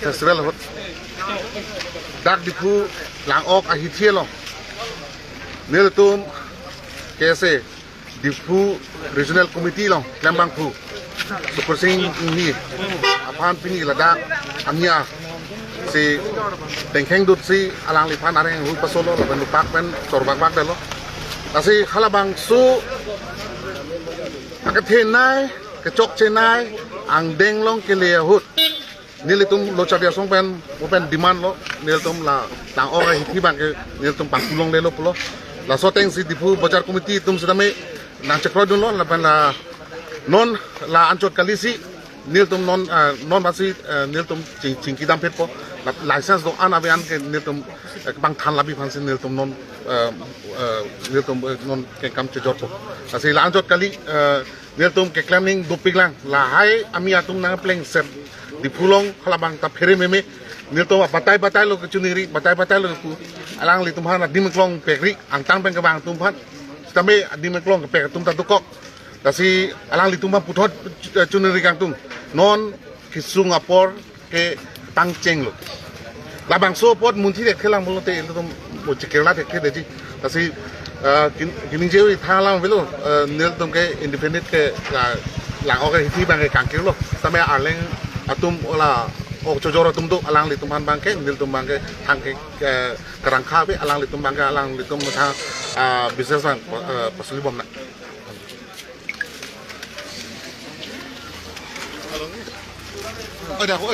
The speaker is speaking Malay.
Festival hot. Dak dipu lang ok ahithielo. Niltum KSA dipu regional committee long Lembang pu. Supersing ni apan pini ladak amnya si tengkeng dut si alang lipan areng hul pasolo laban lupak pen torbak bak dalo. Kasi halabang su akathenai kecok cenai ang denglong kelehut nilitum lo cabia song pen demand lo nilitum la lang ora hitibang ke nilitum pangkulong lelo pulo la soteng si dipu bajar komiti tum sedame nang cekrodun lo la pen la non la ancot kalisi nilitum non masih nilitum cingki dampet po la license do an abian ke nilitum bang than labi fansin nilitum non nilitum non ke kam cejor po kasi la ancot kali nilitum ke claiming duping lang la hai ami atum nang pleng set di pulong halabang ta phere meme nilitum batai lo kecuniri batai lo ku alang litum hana dimeklong pekri ang tang pen kabang tumpan tame dimeklong ke pek tum ta tukok kasi alang litum puthot cuniri kang tum non kisung apor ke tangceng lo labang so pot munti de kelang bolote litum mo cikela de ke deji kasi kini jewi thalang velo nilitum ke independent ke lang oke hiti bang ke kangkir lo tame aleng atum ola ok cojoro tum tu alang litum han bangke nil tum bangke hangke kerangka be alang litum bangke alang litum mutha business bang pasuli bom na ada ko